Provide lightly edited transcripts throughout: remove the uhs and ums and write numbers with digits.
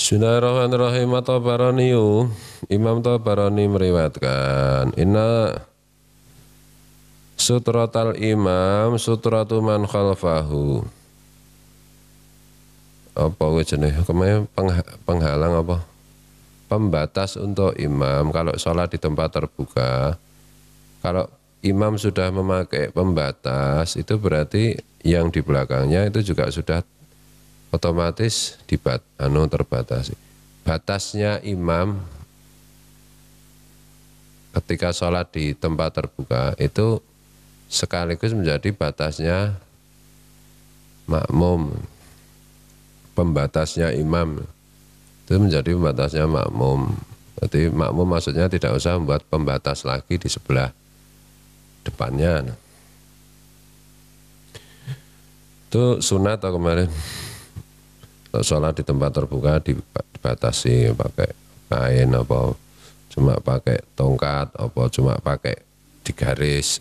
Bismillahirrahmanirrahim. At-Tabarani, Imam Tabarani meriwayatkan, inna sutratal imam sutratu man khalfahu. Apa jenis? Kemarin penghalang apa? Pembatas untuk imam kalau sholat di tempat terbuka. Kalau imam sudah memakai pembatas, itu berarti yang di belakangnya itu juga sudah otomatis terbatasi. Batasnya imam ketika sholat di tempat terbuka itu sekaligus menjadi batasnya makmum. Pembatasnya imam itu menjadi pembatasnya makmum. Jadi makmum maksudnya tidak usah membuat pembatas lagi di sebelah depannya. Itu sunat atau kemarin sholat di tempat terbuka dibatasi pakai kain apa cuma pakai tongkat apa cuma pakai digaris.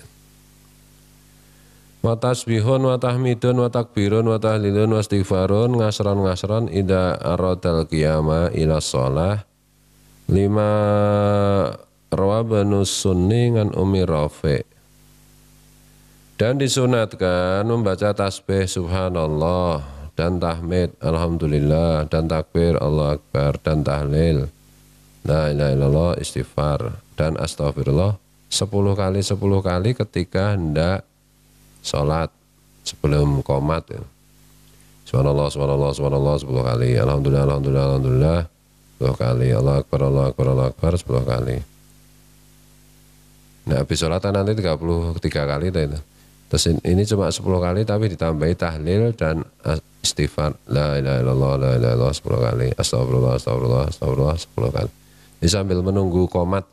Wa tasbihun wa tahmidun wa takbirun wa tahlilun wa istighfarun ngasran ida aradal qiyama ila sholah lima rawabanus sunni ngan umi rafi'. Dan disunatkan membaca tasbih subhanallah dan tahmid alhamdulillah dan takbir Allah akbar dan tahlil la ilaha illallah istighfar dan astagfirullah 10 kali ketika hendak sholat sebelum qomat ya. Subhanallah 10 kali, alhamdulillah 10 kali, Allah akbar 10 kali. Nah habis sholatan nanti 33 kali itu. Terus ini cuma 10 kali tapi ditambahi tahlil dan istighfar la ilaha illallah 10 kali, astagfirullah 10 kali. Ini sambil menunggu qomat.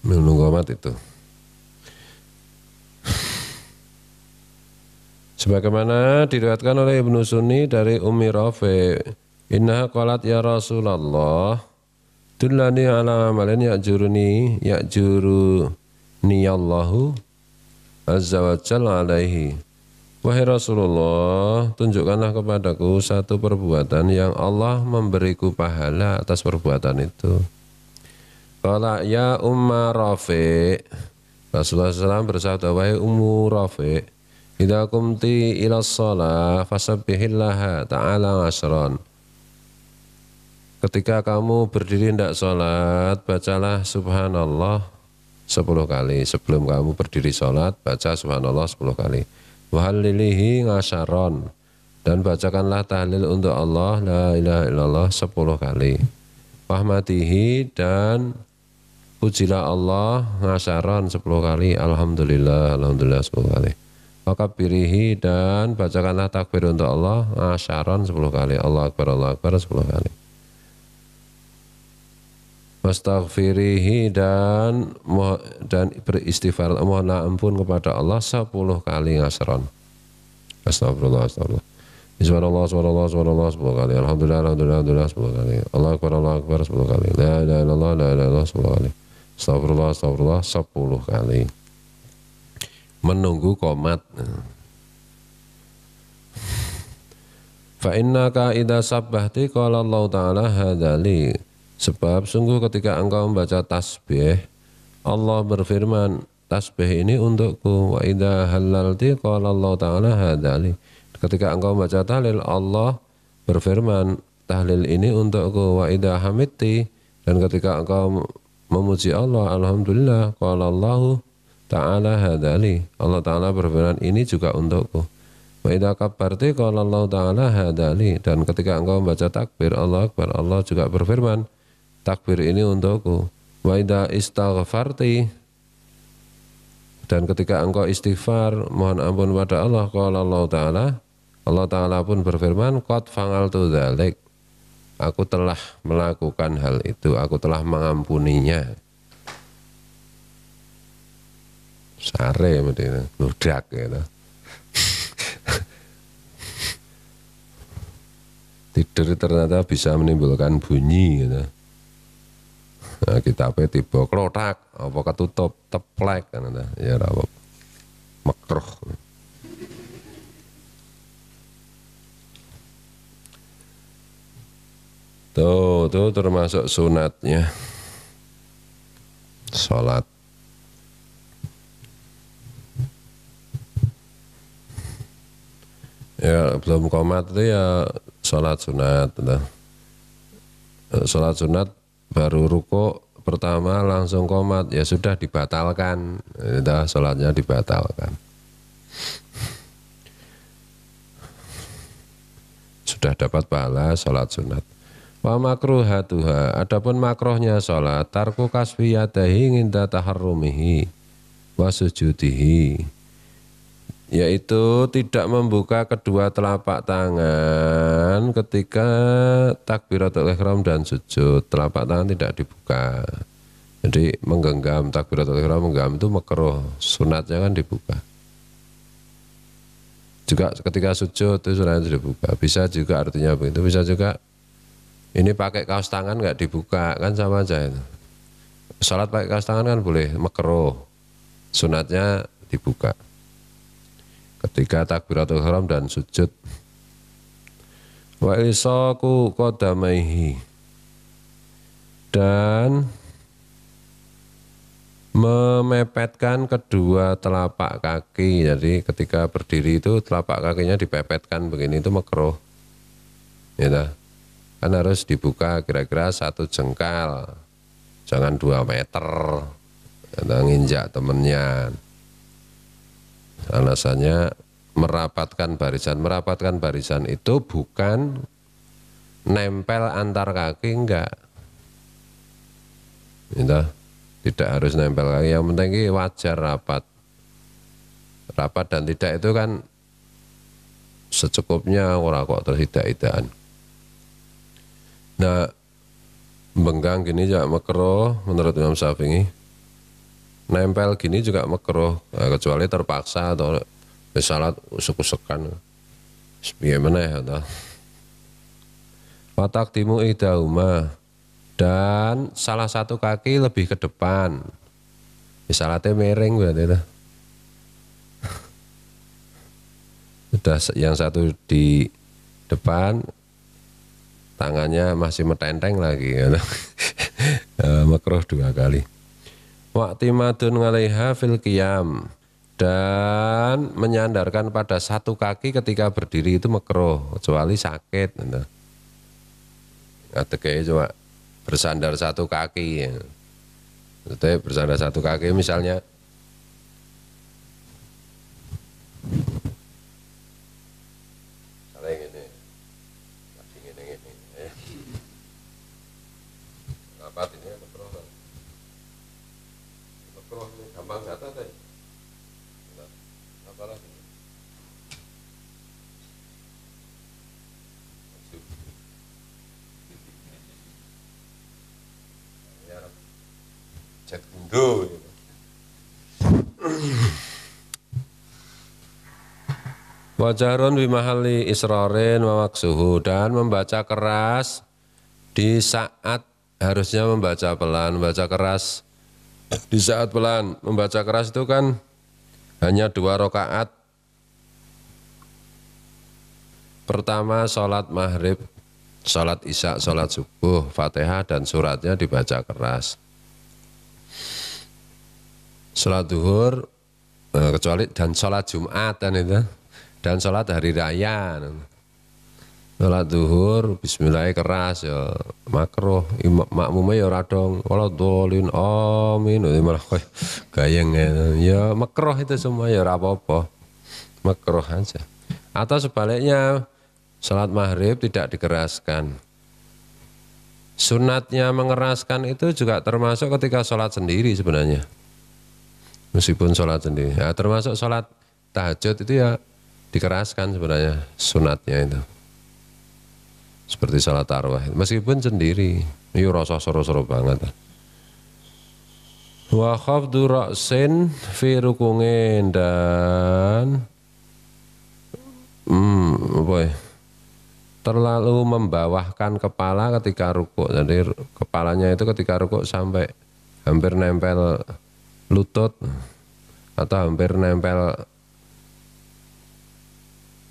Menunggu qomat itu. Sebagaimana diriwayatkan oleh Ibnu Sunni dari Ummi Rafi', innaha qalat ya Rasulullah dullani ala amalin ya'juruni Allahu azza wa jalla alaihi. Wahai Rasulullah, tunjukkanlah kepadaku satu perbuatan yang Allah memberiku pahala atas perbuatan itu. Qala ya Umma Rafi', Rasulullah SAW bersabda, wahai Ummu Rafi', idza qumti ila shalah fasabbihillaha ta'ala asran. Ketika kamu berdiri hendak sholat, bacalah subhanallah 10 kali. Sebelum kamu berdiri sholat, baca subhanallah 10 kali. Wahallilihi ngasharon. Dan bacakanlah tahlil untuk Allah, la ilaha illallah 10 kali. Wahmadihi dan pujilah Allah ngasharon 10 kali. Alhamdulillah 10 kali. Wakabbirihi dan bacakanlah takbir untuk Allah ngasharon 10 kali. Allah akbar 10 kali. Wastaghfirihi dan beristighfar mohonlah ampun kepada Allah 10 kali ngasron. Astagfirullah. Subhanallah 10 kali. Alhamdulillah 10 kali. Allah akbar 10 kali. La ilaha illallah 10 kali. Astagfirullah 10 kali. Menunggu qomat. Fa innaka idza sabbahti qala Allah taala hadzali. Sebab sungguh ketika engkau membaca tasbih, Allah berfirman, tasbih ini untukku. Wa idza halalti qala Allah taala hadzali. Ketika engkau membaca tahlil, Allah berfirman, tahlil ini untukku. Wa idza hamidti, dan ketika engkau memuji Allah, alhamdulillah qala Allah taala hadzali. Allah taala berfirman, ini juga untukku. Wa idza kabbarti qala Allah taala hadzali. Dan ketika engkau membaca takbir Allah akbar, Allah juga berfirman, takbir ini untukku. Wa idza istaghfarti, dan ketika engkau istighfar mohon ampun pada Allah, qala Allah taala pun berfirman, qad fa'altu dzalik, aku telah melakukan hal itu, aku telah mengampuninya. Sare medine ludak gitu. Tidur ternyata bisa menimbulkan bunyi gitu. Nah, kitabnya tiba klotak apa ketutup teplek kan ya apa makruh. Tuh termasuk sunatnya sholat. Ya belum qomat itu ya sholat sunat. Sholat sunat baru ruku pertama langsung qomat ya sudah dibatalkan. Itu sholatnya dibatalkan. Sudah dapat pahala sholat sunat. Wa makruhatuha, adapun makruhnya sholat tarku kasfi yadahi inda taharrumihi wa sujudihi, yaitu tidak membuka kedua telapak tangan ketika takbiratul ihram dan sujud. Telapak tangan tidak dibuka. Jadi menggenggam, takbiratul ihram menggenggam itu makruh, sunatnya kan dibuka. Juga ketika sujud itu sunatnya dibuka. Bisa juga artinya begitu, bisa juga ini pakai kaos tangan nggak dibuka, kan sama aja itu. Salat pakai kaos tangan kan boleh, makruh. Sunatnya dibuka ketika takbiratul ihram dan sujud. Wa isaku qadamaihi, dan memepetkan kedua telapak kaki. Jadi ketika berdiri itu telapak kakinya dipepetkan begini, itu makruh. Ya, kan harus dibuka kira-kira 1 jengkal, jangan 2 meter, atau nginjak temennya. Alasannya merapatkan barisan itu bukan nempel antar kaki, enggak. Gitu. Tidak harus nempel kaki, yang penting ini wajar rapat dan tidak itu kan secukupnya, orang kok terhidak-hidakan. Nah, bengkang gini juga makruh menurut Imam Syafi'i. Nempel gini juga makruh, nah, kecuali terpaksa atau salat usuk-usukan. Bagaimana ya? Watak timu idahuma, dan salah satu kaki lebih ke depan. Salatnya miring berarti itu. Sudah yang satu di depan, tangannya masih metenteng lagi. Makruh 2 kali. Waqtimadun ngalaiha fil qiyam, dan menyandarkan pada satu kaki ketika berdiri itu makruh, kecuali sakit. Kayak cuma bersandar satu kaki. Jadi bersandar satu kaki misalnya gampang jatuh tadi. Apa lagi? Ya, cat gundo. Wajarun bimahali israrin wa maksuhu, dan membaca keras di saat harusnya membaca pelan. Membaca keras di saat pelan, membaca keras itu kan hanya 2 rakaat. Pertama sholat maghrib, sholat isya, sholat subuh, Fatihah dan suratnya dibaca keras. Sholat duhur, kecuali dan sholat Jumat dan sholat hari raya. Sholat duhur, bismillah keras ya makruh, makmumnya ya ora dong, walau dolin amin, malah gayeng ya makruh itu semua ya ora apa-apa, makruh aja. Atau sebaliknya, sholat maghrib tidak dikeraskan. Sunatnya mengeraskan itu juga termasuk ketika sholat sendiri sebenarnya, meskipun sholat sendiri. Ya, termasuk sholat tahajud itu ya dikeraskan sebenarnya sunatnya itu. Seperti salat tarawih, meskipun sendiri, itu rasa seru-seru banget. Wa khafdu ra'sin fi rukungin, dan terlalu membawahkan kepala ketika rukuk. Jadi kepalanya itu ketika rukuk sampai hampir nempel lutut atau hampir nempel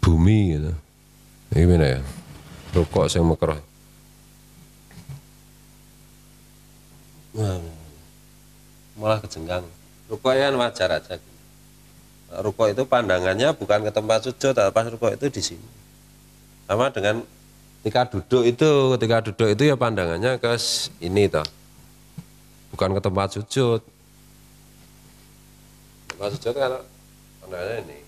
bumi gitu. Gimana ya? Rukuk sing makruh. Wah, malah kejenggang. Rukuk kan wajar aja. Rukuk itu pandangannya bukan ke tempat sujud, pas rukuk itu di sini. Sama dengan ketika duduk itu ya pandangannya ke ini toh. Bukan ke tempat sujud. Tempat sujud kalau pandangannya ini.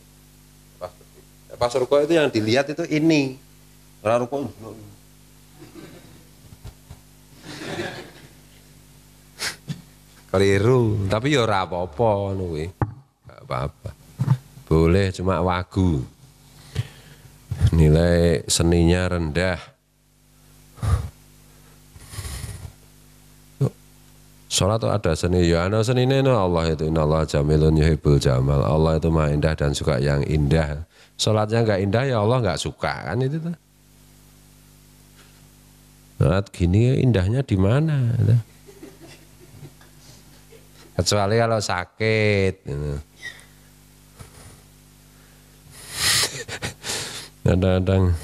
Pas rukuk itu yang dilihat itu ini. Orang rukuk keliru, tapi ya ora apa-apa nuwe. Enggak apa-apa. Boleh cuma wagu. Nilai seninya rendah. Sholat itu ada seni, ya ana senine no Allah itu innallaha jamilun yuhibbul jamal. Allah itu maha indah dan suka yang indah. Sholatnya enggak indah ya Allah enggak suka kan itu tuh. Sholat gini indahnya di mana? Kecuali kalau sakit. Kadang-kadang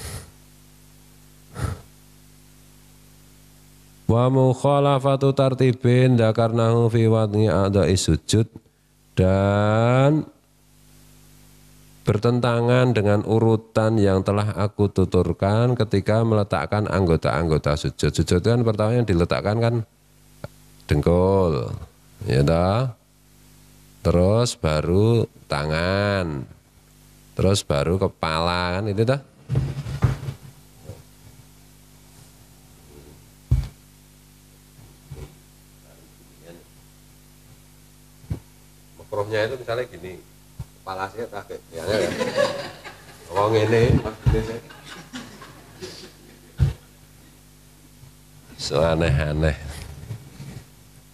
wa mukhalafatu tartibin dzakarnahu fi wad'i a'dha'i sujud, dan bertentangan dengan urutan yang telah aku tuturkan ketika meletakkan anggota-anggota sujud. Sujud kan pertama yang diletakkan kan dengkul, ya toh? Terus baru tangan, terus baru kepala kan itu toh? Makrohnya itu misalnya gini, kepala saya kakek, ya kan? Ngomong ini, maksudnya so aneh-aneh.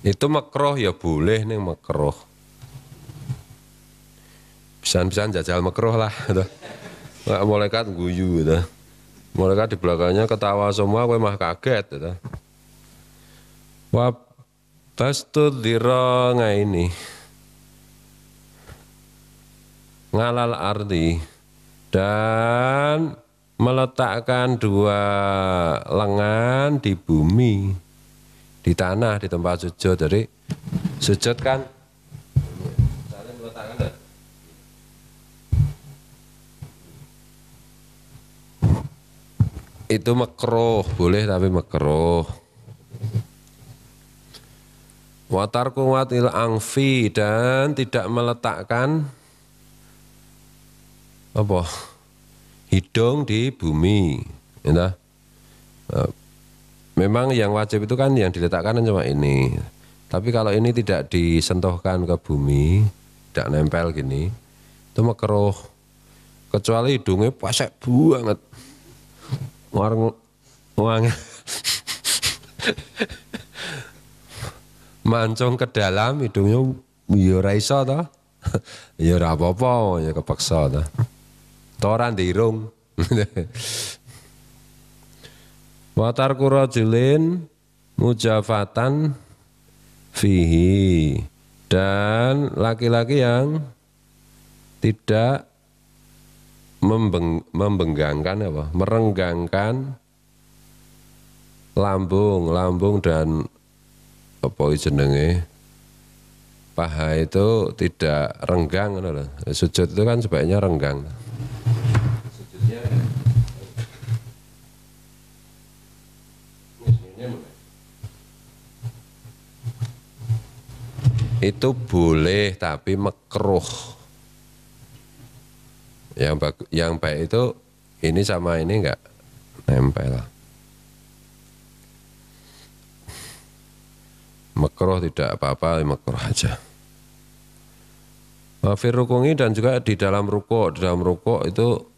Itu makroh ya boleh nih makroh. Bisa-bisa jajal makroh lah. Nggak malaikat guyu gitu. Malaikat di belakangnya ketawa semua, gue mah kaget gitu. Wa tastudhira ini ngalal ardi, dan meletakkan dua lengan di bumi, di tanah, di tempat sujud. Jadi sujud kan itu makruh, boleh tapi makruh. Watar kuwatil angfi, dan tidak meletakkan apa hidung di bumi, ya. Memang yang wajib itu kan yang diletakkan cuma ini. Tapi kalau ini tidak disentuhkan ke bumi, tidak nempel gini, itu makruh. Kecuali hidungnya pesek banget, warang mancung ke dalam hidungnya, ya ora iso toh. Ya ora apa-apa, ya kepaksa toh. Toran dirung. Watar kurajulin mujafatan fihi, dan laki-laki yang tidak membenggangkan apa, merenggangkan lambung dan apa jenenge paha itu tidak renggang. Sujud itu kan sebaiknya renggang. Itu boleh tapi makruh. Yang baik itu ini sama ini enggak nempel. Makruh tidak apa-apa, makruh aja. Wafir rukungi, dan juga di dalam rukuk. Di dalam rukuk itu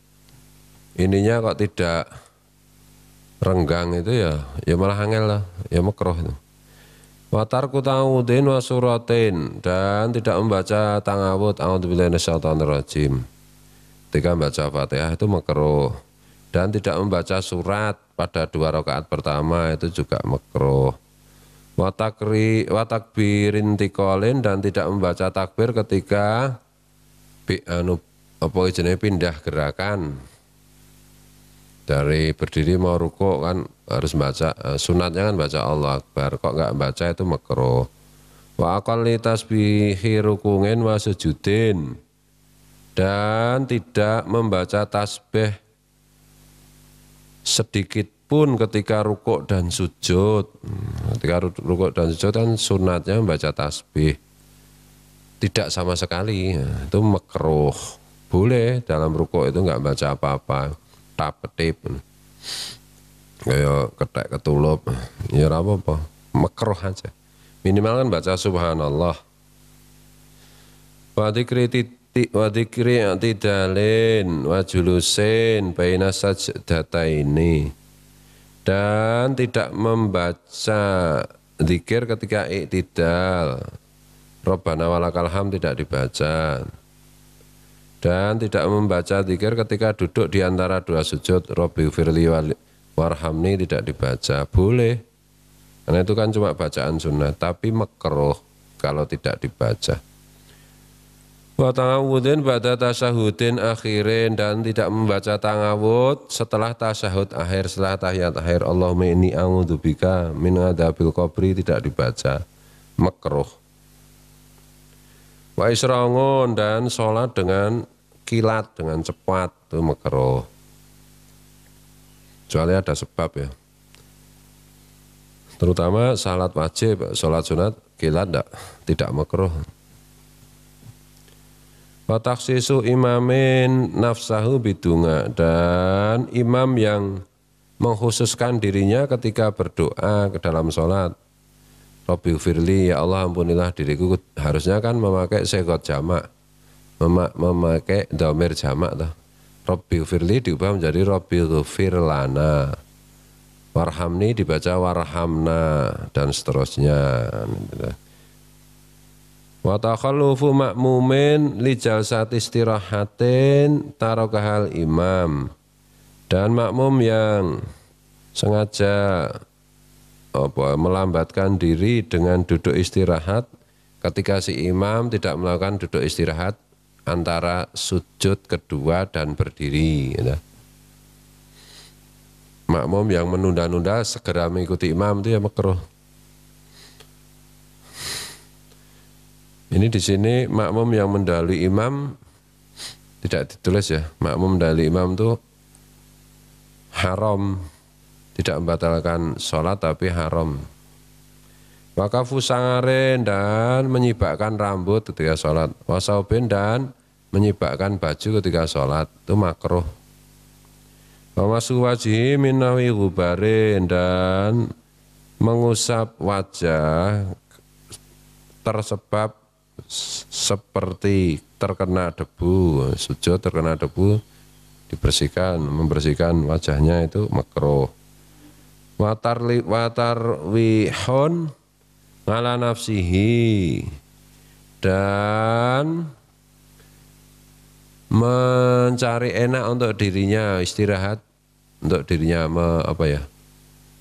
ininya kok tidak renggang itu ya malah angel lah, ya makruh itu. Watar kuta'udin wa suratin, dan tidak membaca tangawud a'udzubillahi minasyaitonir rajim. Ketika membaca Fatihah itu makruh, dan tidak membaca surat pada 2 rakaat pertama itu juga makruh. Watakbirin tikolin, dan tidak membaca takbir ketika pindah gerakan. Dari berdiri mau rukuk kan harus baca, sunatnya kan baca Allah Akbar, kok nggak baca itu makruh. Wa aqalli tasbihi rukungin wa sujudin, dan tidak membaca tasbih sedikit pun ketika rukuk dan sujud. Ketika rukuk dan sujud kan sunatnya membaca tasbih. Tidak sama sekali, itu makruh. Boleh dalam rukuk itu nggak baca apa-apa, tap-tip, kayak ketek ketulup, ya apa-apa, makruh aja. Minimal kan baca subhanallah. Wa dzikri i'tidalin wa julusin baina sajdataini, dan tidak membaca zikir ketika i'tidal. Rabbana walakal hamd tidak dibaca. Dan tidak membaca zikir ketika duduk di antara dua sujud, Rabbi firli warhamni tidak dibaca. Boleh, karena itu kan cuma bacaan sunnah, tapi makruh kalau tidak dibaca. Wa ta'awudin ba'da tasyahudin akhirin, dan tidak membaca ta'awud setelah tasyahud akhir, setelah tahiyat akhir. Allahumma inni a'udzubika min adzabil qabri tidak dibaca, makruh. Wa israngun, dan sholat dengan kilat, dengan cepat, itu makruh. Kecuali ada sebab ya. Terutama salat wajib, sholat sunat kilat tidak makruh. Wa takhsisu imamin nafsahu bidunga, dan imam yang mengkhususkan dirinya ketika berdoa ke dalam sholat. Rabbi firli, ya Allah ampunilah diriku, harusnya kan memakai segot jamak, memakai dhamir jamak tuh. Rabbi firli diubah menjadi Rabbi ghfir lana, warhamni dibaca warhamna, dan seterusnya. Wa takhallufu ma'mumin li jalsati istirahatin tarakahal imam, dan makmum yang sengaja melambatkan diri dengan duduk istirahat ketika si imam tidak melakukan duduk istirahat antara sujud kedua dan berdiri, gitu. Makmum yang menunda-nunda segera mengikuti imam itu ya makruh. Ini di sini makmum yang mendahului imam tidak ditulis ya. Makmum mendahului imam itu haram, tidak membatalkan sholat tapi haram. Wakafu sangaren, dan menyibakkan rambut ketika sholat. Wasaubin, dan menyibakkan baju ketika sholat, itu makruh. Wamasu wajhi minawi gubarin, dan mengusap wajah tersebab seperti terkena debu, sujud terkena debu, dibersihkan, membersihkan wajahnya, itu makruh. Watar wihon ngala nafsihi, dan mencari enak untuk dirinya, istirahat untuk dirinya,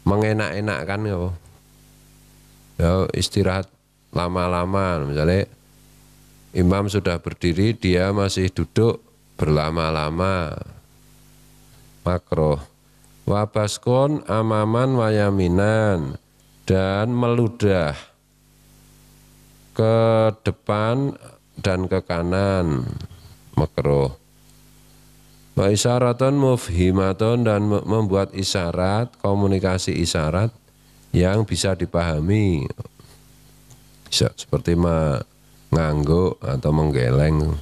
mengenak-enakkan ya, istirahat lama-lama. Misalnya imam sudah berdiri, dia masih duduk berlama-lama, makruh. Wabaskon amaman wayaminan, dan meludah ke depan dan ke kanan, makruh. Wa isyaratun mufhimatun, dan membuat isyarat, komunikasi isyarat yang bisa dipahami, seperti mengangguk atau menggeleng.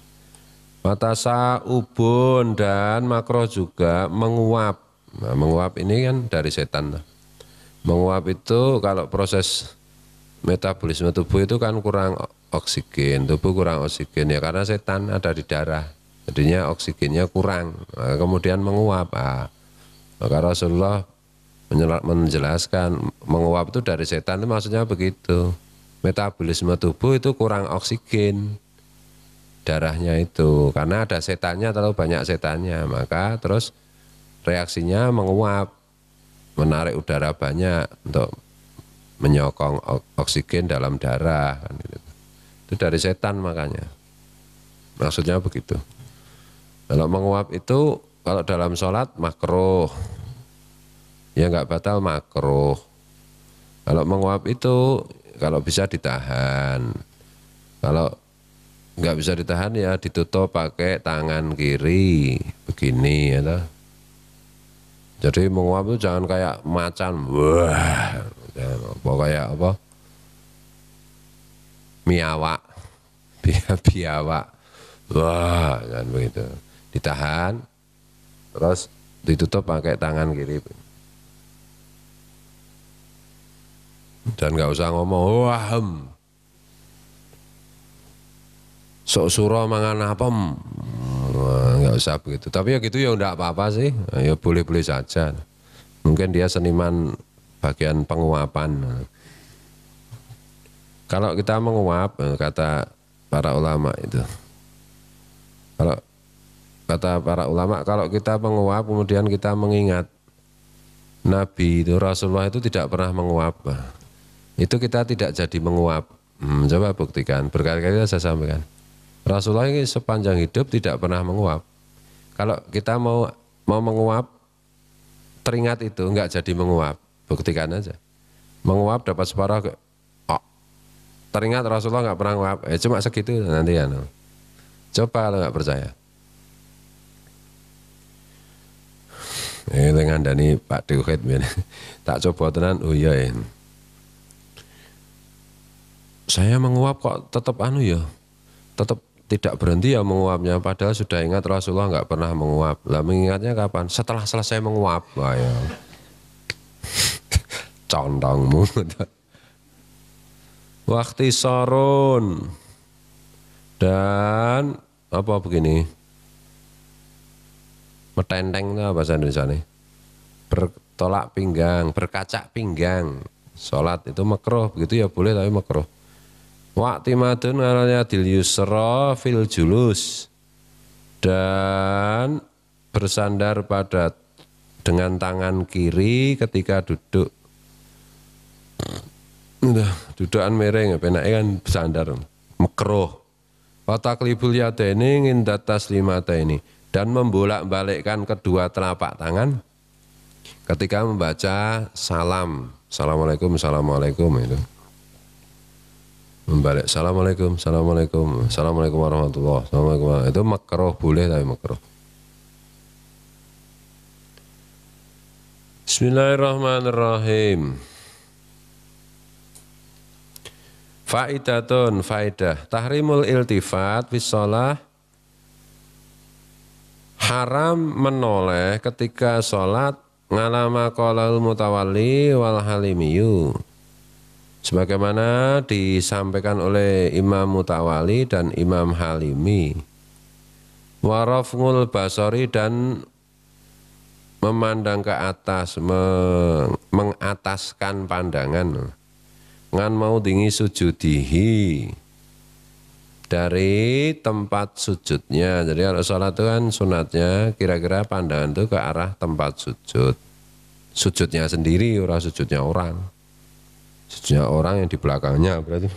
Matasa ubun, dan makruh juga menguap. Nah, menguap ini kan dari setan. Menguap itu kalau proses metabolisme tubuh itu kan kurang oksigen, tubuh kurang oksigen ya karena setan ada di darah, jadinya oksigennya kurang, nah, kemudian menguap. Maka Rasulullah menjelaskan menguap itu dari setan, itu maksudnya begitu. Metabolisme tubuh itu kurang oksigen darahnya itu karena ada setannya, terlalu banyak setannya, maka terus reaksinya menguap, menarik udara banyak untuk menyokong oksigen dalam darah, kan gitu. Itu dari setan, makanya maksudnya begitu. Kalau menguap itu kalau dalam sholat makruh, ya nggak batal makruh. Kalau menguap itu kalau bisa ditahan, kalau nggak bisa ditahan ya ditutup pakai tangan kiri begini ya toh. Jadi menguap itu jangan kayak macan, wah, apa kayak apa, miawak, biawak, wah, kan begitu. Ditahan, terus ditutup pakai tangan kiri. Dan nggak usah ngomong, wah, sok suro mangan apem, nggak usah begitu. Tapi ya gitu ya enggak apa-apa sih, ya boleh-boleh saja. Mungkin dia seniman bagian penguapan. Kalau kita menguap, kata para ulama itu, kalau kata para ulama, kalau kita menguap kemudian kita mengingat Nabi itu, Rasulullah itu tidak pernah menguap, itu kita tidak jadi menguap. Coba buktikan, berkali-kali saya sampaikan. Rasulullah ini sepanjang hidup tidak pernah menguap. Kalau kita mau menguap, teringat itu enggak jadi menguap. Buktikan aja. Menguap dapat separuh, teringat Rasulullah enggak pernah menguap. Cuma segitu nanti ya. Coba kalau enggak percaya. Dengan Dani Pak Tauhid tak coba tenan, oh iya ya. Saya menguap kok tetap ya. Tetap tidak berhenti ya menguapnya, padahal sudah ingat Rasulullah nggak pernah menguap. Lah mengingatnya kapan? Setelah selesai menguap. Wah ya. Condongmu. Waktu sorun dan apa begini? Metenteng itu bahasa Indonesia nih. Bertolak pinggang, berkacak pinggang. Sholat itu makruh, begitu ya boleh tapi makruh. Waqtimadun ngaranya dil yusra fil julus, dan bersandar pada dengan tangan kiri ketika duduk. Udah dudukan miring, penake kan bersandar, makruh. Wa taqlibul yadaini inda taslimataini, dan membolak-balikkan kedua telapak tangan ketika membaca salam. Assalamualaikum, assalamualaikum itu. Membalik assalamualaikum, assalamualaikum, assalamualaikum warahmatullahi wabarakatuh. Itu makruh, boleh tapi makruh. Bismillahirrahmanirrahim. Faidatun, faidah. Tahrimul iltifat bis shalah, haram menoleh ketika sholat, ngalama qalal mutawalli wal halimiyu, sebagaimana disampaikan oleh Imam Mutawali dan Imam Halimi. Warafngul basori, dan memandang ke atas, mengataskan pandangan. Ngan mau dingi sujudihi, dari tempat sujudnya. Jadi kalau sholat itu kan sunatnya kira-kira pandangan itu ke arah tempat sujud. Sujudnya sendiri, orang sujudnya orang. Sujudnya orang yang di belakangnya berarti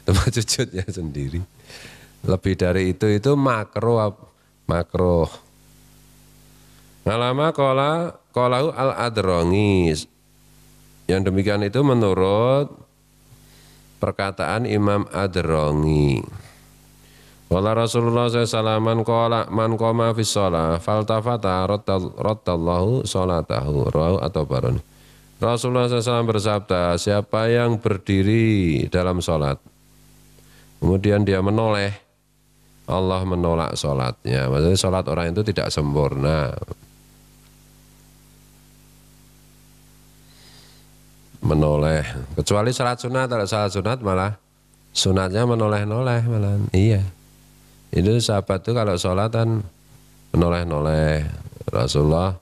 tempat sujudnya sendiri. Lebih dari itu makruh. Makruh. Ngalama qalahu al-Adrongi. Yang demikian itu menurut perkataan Imam Adrongi. Wala Rasulullah SAW man qoma fi shalah faltafata raddallahu sholatahu, rawahu at-Tabarani. Rasulullah SAW bersabda, siapa yang berdiri dalam sholat, kemudian dia menoleh, Allah menolak sholatnya. Maksudnya sholat orang itu tidak sempurna. Menoleh, kecuali sholat sunat. Kalau sholat sunat malah sunatnya menoleh-noleh malah. Iya, itu sahabat itu kalau sholat kan menoleh-noleh. Rasulullah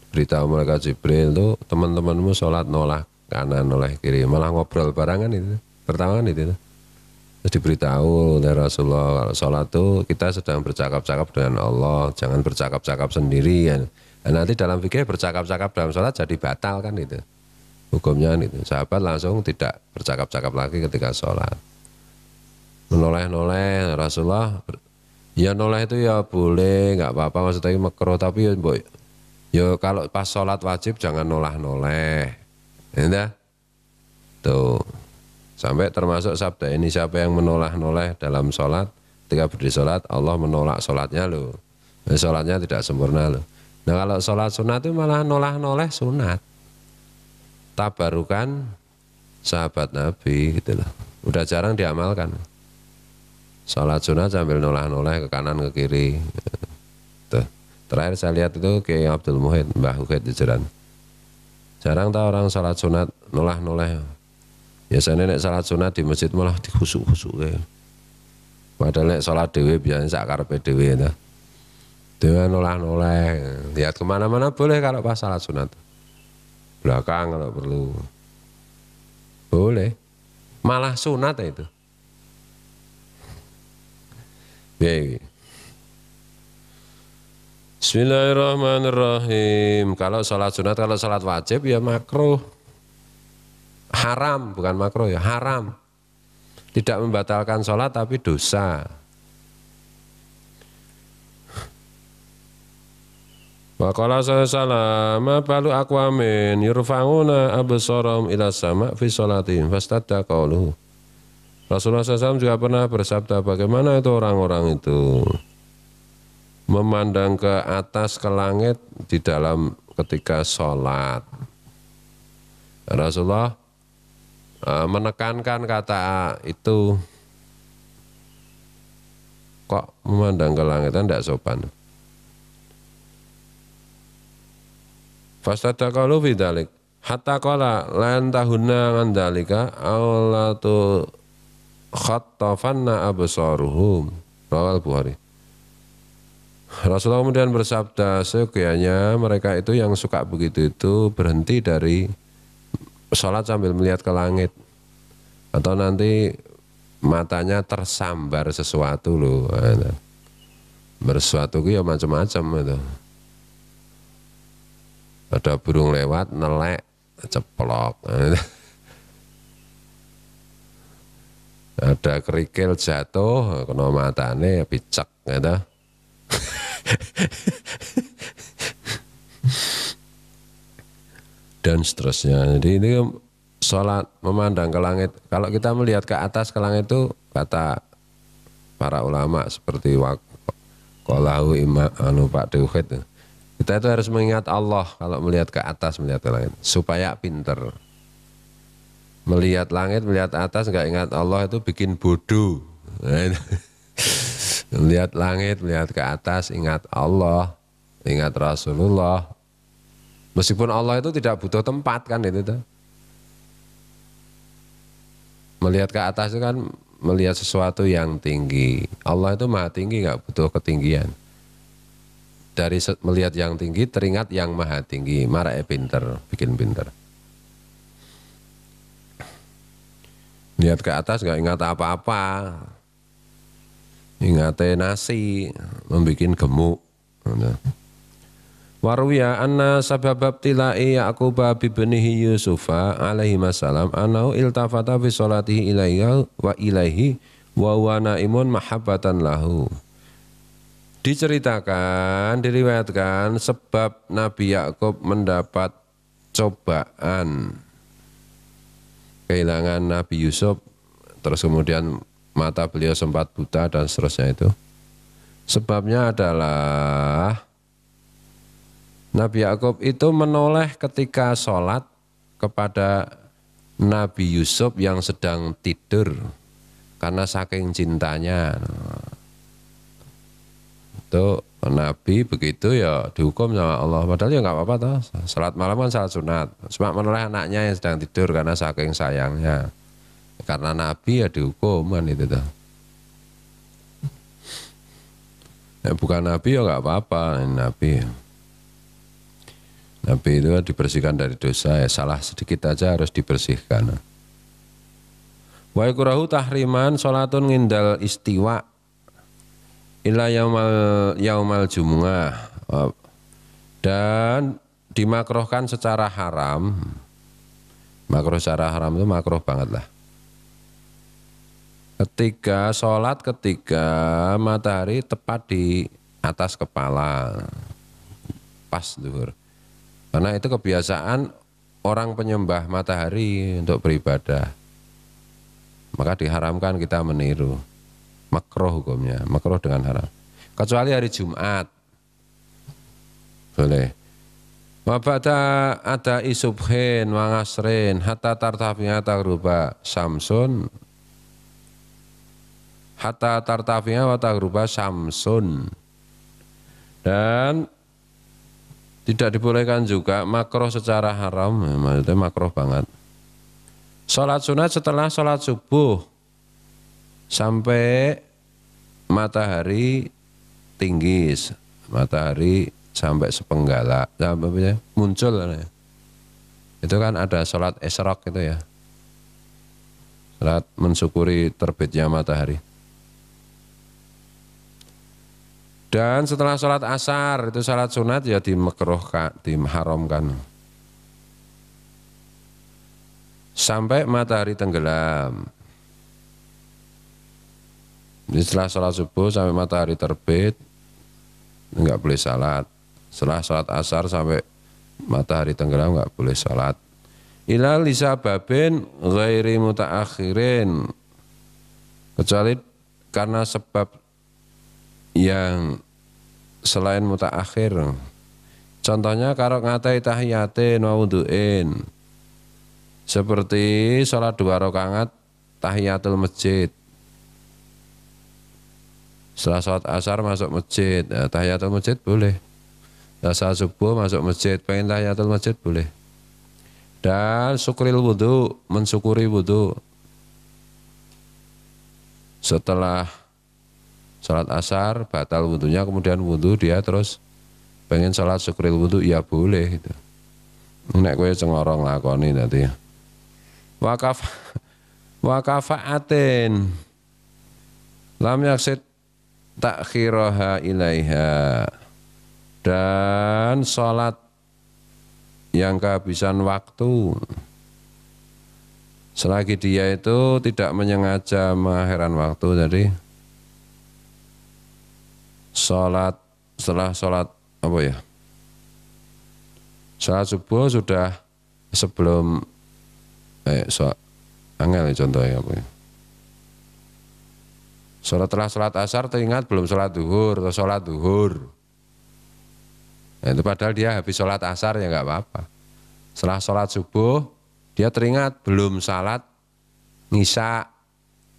beritahu malaikat Jibril tuh, teman-temanmu sholat noleh kanan noleh kiri, malah ngobrol barangan itu. Pertama kan itu. Terus diberitahu oleh Rasulullah, kalau sholat tuh kita sedang bercakap-cakap dengan Allah, jangan bercakap-cakap sendirian. Dan nanti dalam fikih bercakap-cakap dalam sholat jadi batal kan itu. Hukumnya itu. Sahabat langsung tidak bercakap-cakap lagi ketika sholat. Menoleh-noleh Rasulullah, ya noleh itu ya boleh, nggak apa-apa, maksudnya makruh, tapi ya boy, Yo kalau pas sholat wajib jangan nolah-noleh. Ya, tuh. Sampai termasuk sabda ini, siapa yang menoleh-noleh dalam sholat, ketika berdiri sholat, Allah menolak sholatnya loh. Sholatnya tidak sempurna loh. Nah kalau sholat sunat itu malah nolah-noleh sunat. Tabarukan sahabat Nabi gitu loh. Udah jarang diamalkan. Sholat sunat sambil nolah-noleh ke kanan ke kiri. Tuh. Terakhir saya lihat itu Kiai Abdul Muhid, Mbah Uhid di Jeran. Jarang tahu orang sholat sunat nolah-noleh. Biasanya nek salat sunat di masjid malah dikhusuk-khusuk ya. Padahal nek salat dewe biasanya sak karepe dewe ya. Dengan nolah-noleh, lihat kemana-mana boleh kalau pas salat sunat. Belakang kalau perlu. Boleh. Malah sunat itu. Ya. Bismillahirrahmanirrahim. Kalau salat sunat, kalau salat wajib ya makruh. Haram, bukan makruh ya, haram. Tidak membatalkan sholat tapi dosa. Wa qala sallallahu ma balu aqwamin yurfa'una absaram ila sama' fi sholatihim fastadda qauluhu. Rasulullah SAW juga pernah bersabda, bagaimana itu orang-orang itu memandang ke atas ke langit di dalam ketika sholat. Rasulullah menekankan kata itu, kok memandang ke langit kan tidak sopan. Fastadaqalu fi dzalik hatta qala lan tahunna an dzalika awlatu khattafanna absaruhum rawal Bukhari. Rasulullah kemudian bersabda, sekianya mereka itu yang suka begitu itu berhenti dari sholat sambil melihat ke langit, atau nanti matanya tersambar sesuatu loh. Bersesuatu itu ya macam-macam itu. Ada burung lewat nelek ceplok. Ada kerikil jatuh kena matane picek gitu. Dan seterusnya. Jadi ini sholat memandang ke langit. Kalau kita melihat ke atas ke langit itu kata para ulama seperti qalahu imam Pak Deuhid, kita itu harus mengingat Allah kalau melihat ke atas, melihat ke langit supaya pinter. Melihat langit, melihat atas nggak ingat Allah itu bikin bodoh. Melihat langit, melihat ke atas ingat Allah, ingat Rasulullah. Meskipun Allah itu tidak butuh tempat kan itu tuh. Melihat ke atas itu kan melihat sesuatu yang tinggi. Allah itu maha tinggi, nggak butuh ketinggian. Dari melihat yang tinggi teringat yang maha tinggi. Marah pinter, bikin pinter. Lihat ke atas nggak ingat apa-apa. Ingatnya nasi, membikin gemuk. Waruya anna sababab tilai Ya'quba bibnihi Yusufa alaihi masalam anau iltafata fi sholatihi ilaihi wa huwa naimun mahabbatan lahu. Diceritakan, diriwayatkan sebab Nabi Yakub mendapat cobaan kehilangan Nabi Yusuf, terus kemudian mata beliau sempat buta dan seterusnya itu. Sebabnya adalah Nabi Yakub itu menoleh ketika sholat kepada Nabi Yusuf yang sedang tidur karena saking cintanya. Itu Nabi begitu ya dihukum sama Allah. Padahal ya nggak apa-apa toh. Salat malam kan salat sunat. Cuma menoleh anaknya yang sedang tidur karena saking sayangnya. Karena Nabi ya dihukum kan itu toh. Bukan Nabi ya nggak apa-apa. Nabi. Nabi itu dibersihkan dari dosa, ya salah sedikit aja harus dibersihkan. Wa ikrahu tahriman sholatun ngindal istiwa ila yaumal jumu'ah, dan dimakruhkan secara haram. Makruh secara haram itu makruh banget lah. Ketika sholat, ketika matahari tepat di atas kepala, pas zuhur. Karena itu kebiasaan orang penyembah matahari untuk beribadah. Maka diharamkan kita meniru. Makruh hukumnya, makruh dengan haram. Kecuali hari Jumat. Boleh. Wa ba'da ada isubhin wa ngasrin hatta tartafi'a taghruba syamsun. Hatta tartafi'a wa taghruba syamsun. Dan tidak dibolehkan juga makruh secara haram, maksudnya makruh banget. Sholat sunat setelah sholat subuh sampai matahari tinggi, matahari sampai sepenggalak, sampai muncul. Itu kan ada sholat isyraq itu ya, sholat mensyukuri terbitnya matahari. Dan setelah sholat asar itu sholat sunat ya dimakruhkan, diharamkan. Sampai matahari tenggelam. Jadi setelah sholat subuh sampai matahari terbit enggak boleh sholat. Setelah sholat asar sampai matahari tenggelam enggak boleh sholat. Ila lisababin ghairi mutaakhirin. Kecuali karena sebab yang selain mutaakhir. Contohnya kalau ngatai tahiyatin wa wudu'in. Seperti sholat 2 rakaat tahiyatul masjid. Setelah sholat asar masuk masjid, tahiyatul masjid boleh. Setelah sholat subuh masuk masjid, pengen tahiyatul masjid boleh. Dan syukril wudu, mensyukuri wudu. Setelah sholat asar, batal wudunya, kemudian wudu dia terus pengen sholat syukril wudu, ya boleh gitu. Nek kowe cengorong lakoni nanti. Wakafaatin lam yaksid takhiraha ilaiha. Dan sholat yang kehabisan waktu selagi dia itu tidak menyengaja mengakhirkan waktu, jadi sholat setelah sholat apa ya? Sholat subuh sudah sebelum angel contohnya apa ya? Setelah sholat asar teringat belum sholat duhur atau sholat duhur. Nah, itu padahal dia habis sholat asar ya nggak apa-apa. Setelah sholat subuh dia teringat belum sholat ngisya,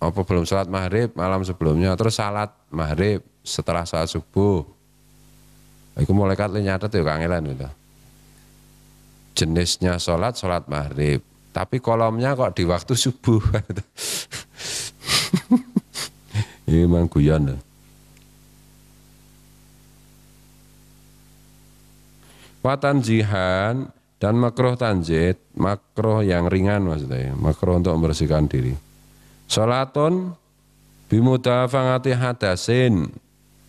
apa belum sholat maghrib malam sebelumnya, terus sholat maghrib setelah sholat subuh. Iku malaikat nyatet ya kangelan gitu. Jenisnya sholat maghrib, tapi kolomnya kok di waktu subuh. Ini memang guyon. Watan jihan dan makruh tanjid, makruh yang ringan maksudnya, makruh untuk membersihkan diri. Sholatun bimudafangati hadasin,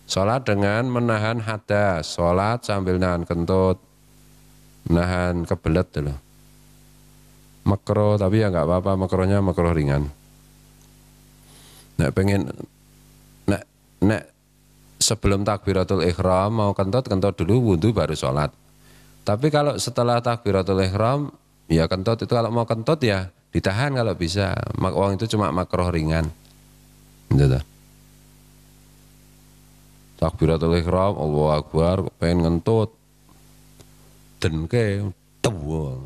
sholat dengan menahan hadas, sholat sambil nahan kentut, nahan kebelet dulu. Makruh, tapi ya nggak apa-apa, makruhnya makruh ringan. Nek sebelum takbiratul ihram mau kentut dulu, wudu baru sholat. Tapi kalau setelah takbiratul ihram ya kentut itu, kalau mau kentut ya ditahan kalau bisa. Wong itu cuma makruh ringan. Gitu. Takbiratul ihram, Allahu Akbar, pengen ngentut. Denke tuwa.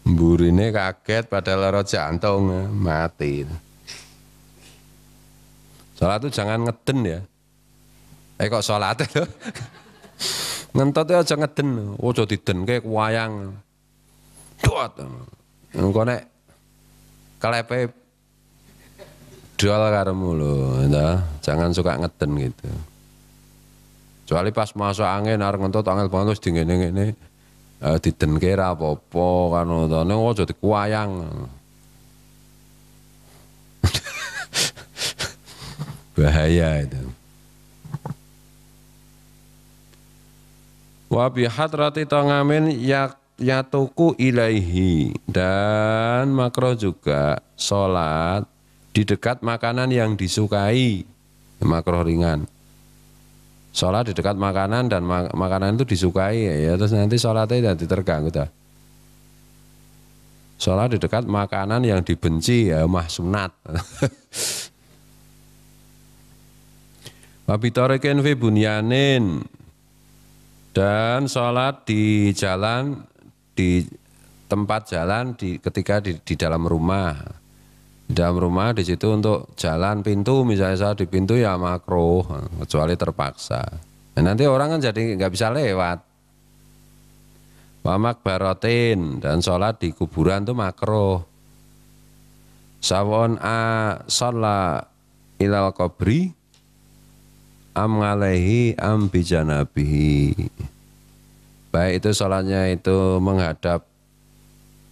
Burine kaget pada lara jantung, mati. Sholat itu jangan ngeden ya. Kok sholat itu? Ngentut aja ngeden, ojo didenke wayang. Duat. Engko nek kelepe dol karemu lho, jangan suka ngeden gitu. Kecuali pas masuk angin arep ngentut angel banget terus dingene-ngene didenke ra apa-apa kan to, ning ojo dikuwayang. Bahaya itu. Wa bi hadrati tangamin yatuku ilaihi, dan makruh juga sholat di dekat makanan yang disukai, makruh ringan. Sholat di dekat makanan dan makanan itu disukai ya, terus nanti sholatnya jadi terganggu dah. Sholat di dekat makanan yang dibenci ya mah sunat. Wabitarikin fi bunyanin, dan sholat di jalan, di tempat jalan, ketika di dalam rumah. Di dalam rumah di situ untuk jalan pintu, misalnya saya di pintu ya makruh, kecuali terpaksa. Nah, nanti orang kan jadi nggak bisa lewat. Wamak barotin, dan sholat di kuburan itu makruh. Sawon a sholat ilal qabri am ngalehi am bijanabihi. Baik itu sholatnya itu menghadap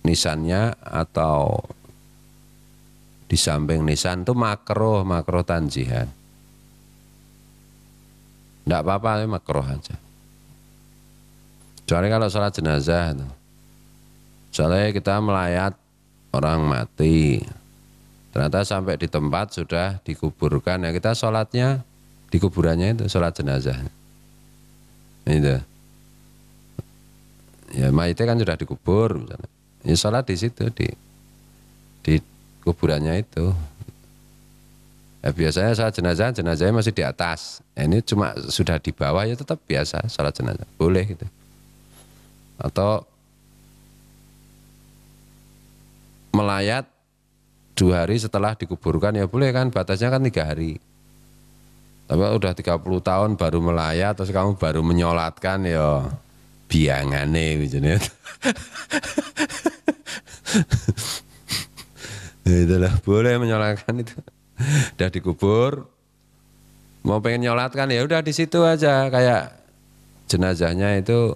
nisannya atau di samping nisan, itu makruh tanjihan. Tidak apa-apa, makruh aja. Kecuali kalau sholat jenazah, soalnya kita melayat orang mati, ternyata sampai di tempat sudah dikuburkan, ya kita sholatnya di kuburannya itu sholat jenazah. Itu. Ya mayitnya kan sudah dikubur, misalnya. Ya sholat di situ di kuburannya itu. Ya, biasanya sholat jenazahnya masih di atas. Ini cuma sudah di bawah, ya tetap biasa sholat jenazah. Boleh gitu. Atau melayat 2 hari setelah dikuburkan ya boleh kan, batasnya kan 3 hari. Tapi udah 30 tahun baru melayat, terus kamu baru menyolatkan ya biangane misalnya. Itulah boleh menyolatkan itu. Udah dikubur, mau pengen nyolatkan ya udah di situ aja, kayak jenazahnya itu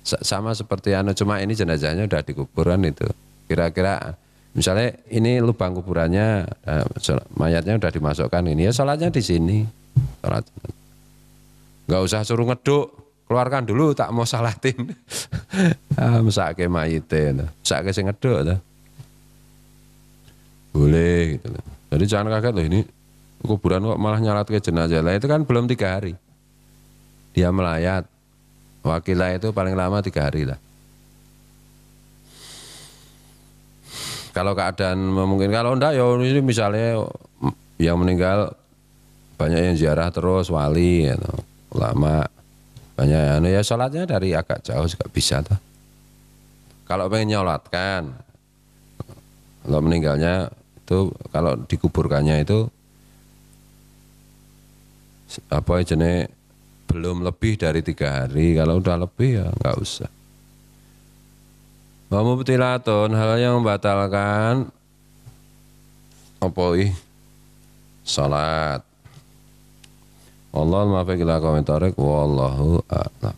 sama seperti cuma ini jenazahnya udah dikuburan itu. Kira-kira misalnya ini lubang kuburannya, mayatnya udah dimasukkan ini, ya sholatnya di sini. Sholat. Nggak usah suruh ngeduk, keluarkan dulu tak mau salatin. Mesake mayite, mesake sing ngeduk ta. Boleh gitu loh. Jadi jangan kaget loh, ini kuburan kok malah nyalat ke jenazah. Lah itu kan belum 3 hari. Dia melayat. Wakilah itu paling lama 3 hari lah. Kalau keadaan memungkinkan, kalau enggak ya ini misalnya yang meninggal banyak yang ziarah terus wali ya, ulama banyak ya sholatnya dari agak jauh juga bisa tuh. Kalau pengen nyolatkan, kalau meninggalnya itu kalau dikuburkannya itu apa jenis belum lebih dari 3 hari. Kalau udah lebih ya nggak usah. Wa mubtilatun, hal yang membatalkan apa salat. Wallahu muwaffiq ila aqwamit thoriq wallahu a'lam.